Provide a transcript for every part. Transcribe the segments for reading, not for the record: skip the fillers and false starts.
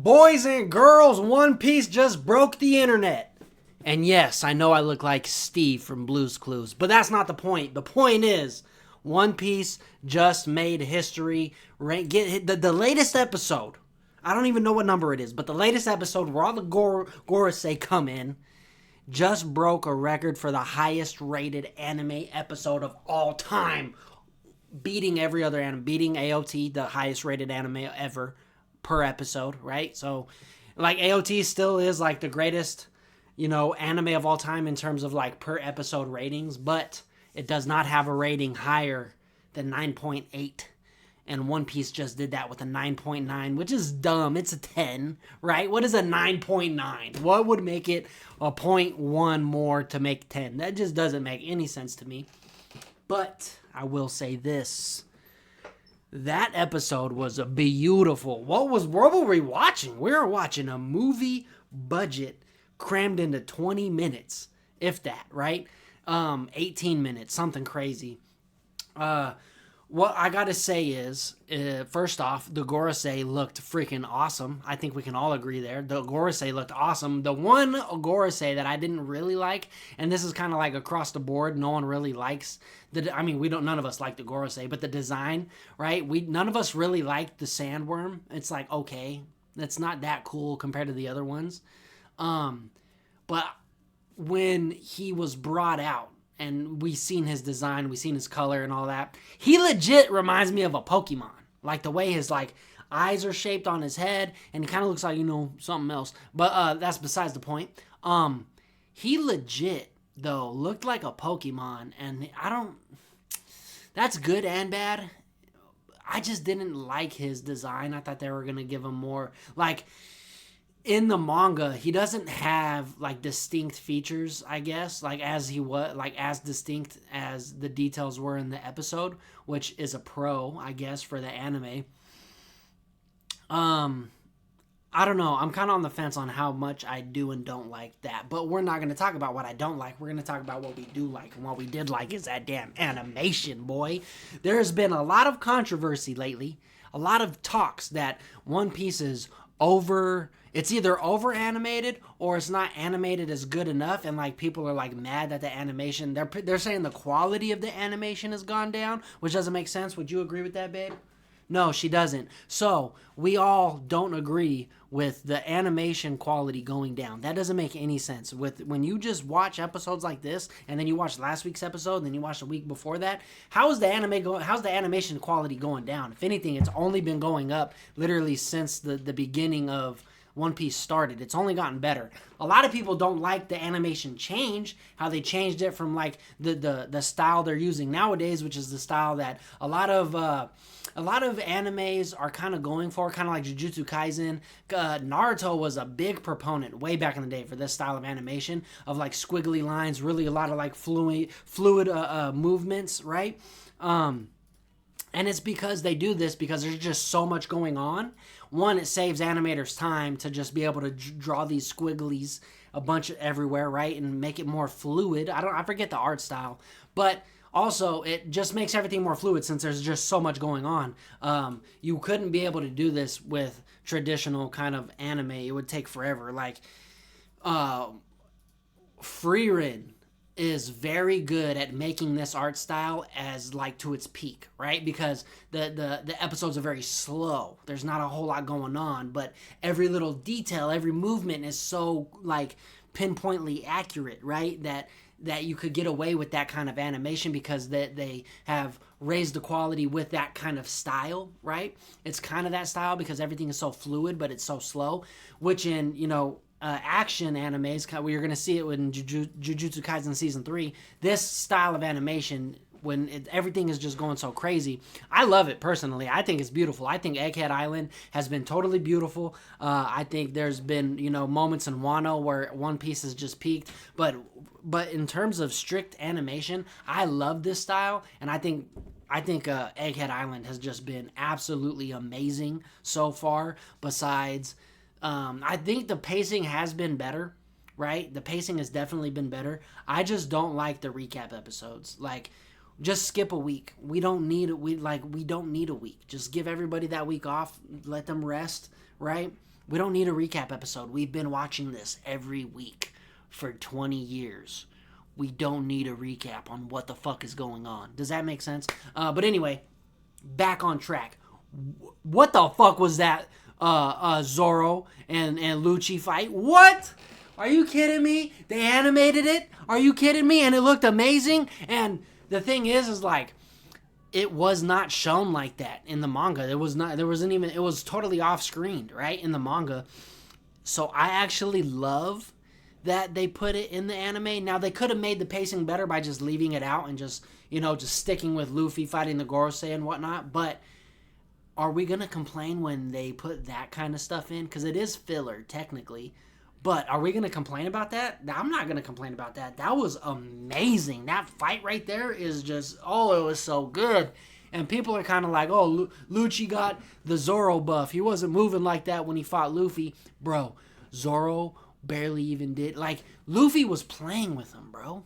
Boys and girls, One Piece just broke the internet. And yes, I know I look like Steve from Blue's Clues, but that's not the point. The point is, One Piece just made history. Get the latest episode. I don't even know what number it is, but the latest episode where all the Gorosei come in just broke a record for the highest rated anime episode of all time, beating every other anime, beating AOT, the highest rated anime ever per episode, right? So, like, AOT still is, like, the greatest, anime of all time in terms of, like, per episode ratings, but it does not have a rating higher than 9.8. And One Piece just did that with a 9.9, which is dumb. It's a 10, right? What is a 9.9? What would make it a 0.1 more to make 10? That just doesn't make any sense to me. But I will say this. That episode was a beautiful. What were we watching? We were watching a movie budget crammed into 20 minutes, if that, right? 18 minutes, something crazy. What I gotta say is, first off, the Gorosei looked freaking awesome. I think we can all agree there. The Gorosei looked awesome. The one Gorosei that I didn't really like, and this is kind of like across the board, no one really likes none of us like the Gorosei, but the design, right? None of us really liked the sandworm. It's like, okay, that's not that cool compared to the other ones. But when he was brought out, and we seen his design, we seen his color and all that, he legit reminds me of a Pokemon. Like the way his eyes are shaped on his head, and he kind of looks like, something else. But that's besides the point. He legit, though, looked like a Pokemon, and that's good and bad. I just didn't like his design. I thought they were going to give him more, in the manga, he doesn't have distinct features, I guess, as distinct as the details were in the episode, which is a pro, I guess, for the anime. I don't know. I'm kind of on the fence on how much I do and don't like that, but we're not going to talk about what I don't like. We're going to talk about what we do like, and what we did like is that damn animation, boy. There's been a lot of controversy lately, a lot of talks that One Piece is it's either over animated or it's not animated as good enough, and people are mad that the animation, they're saying the quality of the animation has gone down, which doesn't make sense. Would you agree with that, babe? No, she doesn't. So we all don't agree with the animation quality going down. That doesn't make any sense. When you just watch episodes like this, and then you watch last week's episode, and then you watch the week before that, how's the animation quality going down? If anything, it's only been going up literally since the beginning of One Piece started. It's only gotten better. A lot of people don't like the animation change, how they changed it from the style they're using nowadays, which is the style that a lot of animes are kind of going for, kind of like Jujutsu Kaisen. Naruto was a big proponent way back in the day for this style of animation of squiggly lines, really a lot of fluid movements, right? And it's because they do this because there's just so much going on. One, it saves animators time to just be able to draw these squigglies a bunch everywhere, right? And make it more fluid. I forget the art style. But also, it just makes everything more fluid since there's just so much going on. You couldn't be able to do this with traditional kind of anime. It would take forever. Frieren is very good at making this art style as to its peak, right? Because the episodes are very slow. There's not a whole lot going on, but every little detail, every movement is so pinpointly accurate, right? That you could get away with that kind of animation because they have raised the quality with that kind of style, right? It's kind of that style because everything is so fluid, but it's so slow, which in, action animes, we're going to see it in Jujutsu Kaisen Season 3, this style of animation, when everything is just going so crazy, I love it personally. I think it's beautiful. I think Egghead Island has been totally beautiful. I think there's been, moments in Wano where One Piece has just peaked, but in terms of strict animation, I love this style, and I think Egghead Island has just been absolutely amazing so far. Besides, I think the pacing has been better, right? The pacing has definitely been better. I just don't like the recap episodes. Just skip a week. We don't need a week. Just give everybody that week off. Let them rest, right? We don't need a recap episode. We've been watching this every week for 20 years. We don't need a recap on what the fuck is going on. Does that make sense? But anyway, back on track. What the fuck was that Zoro and Luchi fight? What? Are you kidding me? They animated it? Are you kidding me? And it looked amazing? And the thing is like, it was not shown like that in the manga. It was totally off screen, right? In the manga. So I actually love that they put it in the anime. Now they could have made the pacing better by just leaving it out and just sticking with Luffy fighting the Gorosei and whatnot. But are we going to complain when they put that kind of stuff in? Because it is filler, technically. But are we going to complain about that? I'm not going to complain about that. That was amazing. That fight right there is just, it was so good. And people are kind of like, oh, Lucci got the Zoro buff. He wasn't moving like that when he fought Luffy. Bro, Zoro barely even did. Like, Luffy was playing with him, bro.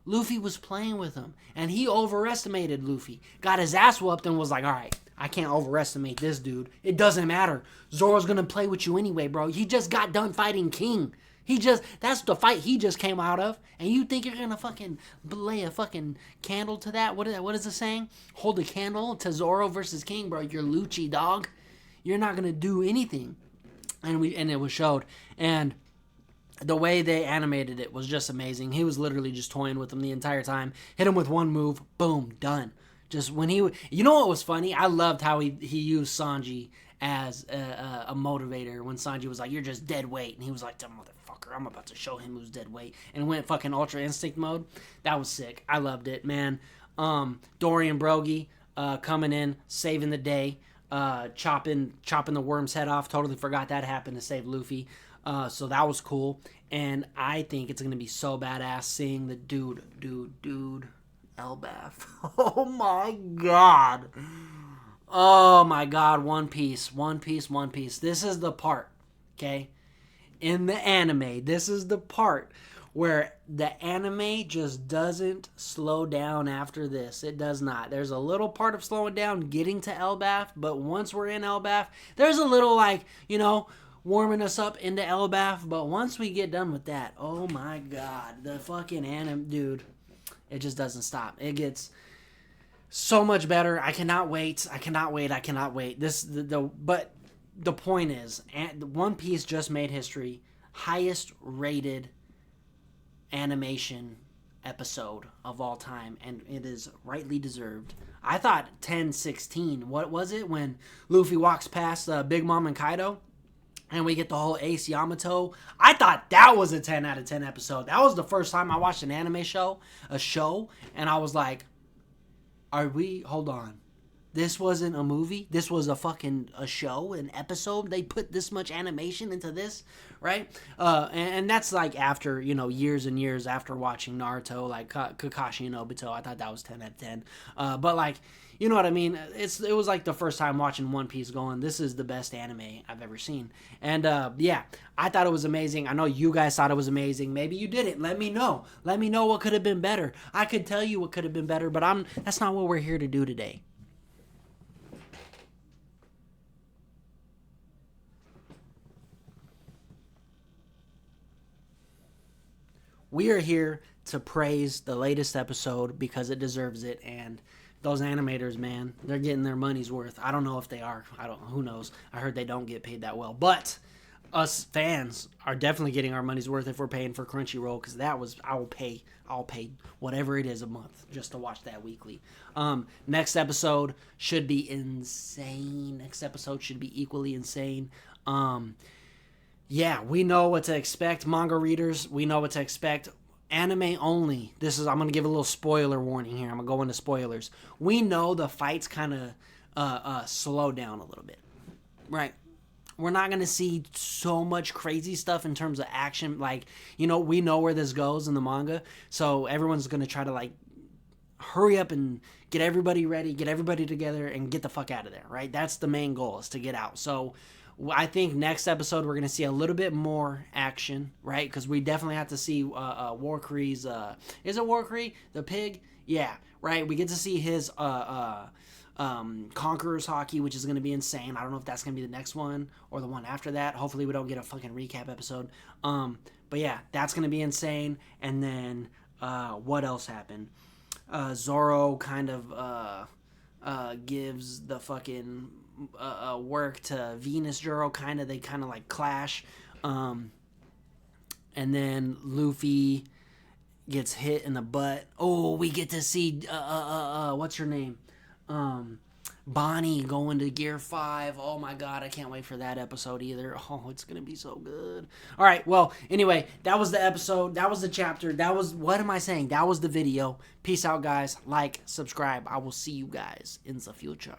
Luffy was playing with him. And he overestimated Luffy. Got his ass whooped and was like, all right, I can't overestimate this dude. It doesn't matter. Zoro's going to play with you anyway, bro. He just got done fighting King. That's the fight he just came out of. And you think you're going to fucking lay a fucking candle to that? What is it saying? Hold a candle to Zoro versus King, bro. You're Lucci, dog. You're not going to do anything. And it was showed. And the way they animated it was just amazing. He was literally just toying with him the entire time. Hit him with one move. Boom. Done. Just when you know what was funny? I loved how he used Sanji as a motivator when Sanji was like, you're just dead weight. And he was like, that motherfucker, I'm about to show him who's dead weight. And went fucking Ultra Instinct mode. That was sick. I loved it, man. Dorian Brogy coming in, saving the day, chopping the worm's head off. Totally forgot that happened to save Luffy. So that was cool. And I think it's going to be so badass seeing the dude. Elbaf. Oh my god. Oh my god. One Piece. This is the part, okay? In the anime, this is the part where the anime just doesn't slow down after this. It does not. There's a little part of slowing down getting to Elbaf, but once we're in Elbaf, there's a little warming us up into Elbaf, but once we get done with that, oh my god, the fucking anime, dude. It just doesn't stop. It gets so much better. I cannot wait. But the point is, One Piece just made history. Highest rated animation episode of all time, and it is rightly deserved. I thought 10-16. What was it when Luffy walks past Big Mom and Kaido? And we get the whole Ace Yamato. I thought that was a 10 out of 10 episode. That was the first time I watched an anime show, and I was like, hold on. This wasn't a movie. This was a show, an episode. They put this much animation into this, right? And that's like after, years and years after watching Naruto, like Kakashi and Obito. I thought that was 10 out of 10. But like, you know what I mean? It was like the first time watching One Piece going, this is the best anime I've ever seen. And yeah, I thought it was amazing. I know you guys thought it was amazing. Maybe you didn't. Let me know. Let me know what could have been better. I could tell you what could have been better, but that's not what we're here to do today. We are here to praise the latest episode because it deserves it, and those animators, man, they're getting their money's worth. I don't know if they are. Who knows? I heard they don't get paid that well. But us fans are definitely getting our money's worth if we're paying for Crunchyroll, because I'll pay whatever it is a month just to watch that weekly. Next episode should be insane. Next episode should be equally insane. Yeah, we know what to expect. Manga readers, we know what to expect. Anime only. I'm going to give a little spoiler warning here. I'm going to go into spoilers. We know the fights kind of slow down a little bit. Right. We're not going to see so much crazy stuff in terms of action. Like, we know where this goes in the manga. So everyone's going to try to, hurry up and get everybody ready, get everybody together, and get the fuck out of there, right? That's the main goal, is to get out. So I think next episode we're going to see a little bit more action, right? Because we definitely have to see Warcree's, is it Warcree? The pig? Yeah, right? We get to see his Conqueror's Hockey, which is going to be insane. I don't know if that's going to be the next one or the one after that. Hopefully we don't get a fucking recap episode. But yeah, that's going to be insane. And then what else happened? Zoro kind of gives the fucking work to Venus Juro. They kind of like clash. And then Luffy gets hit in the butt. Oh, we get to see what's her name? Bonnie going to Gear 5. Oh my god, I can't wait for that episode either. Oh, it's gonna be so good. Alright, well, anyway, that was the episode. That was the chapter. That was, what am I saying? That was the video. Peace out, guys. Like, subscribe. I will see you guys in the future.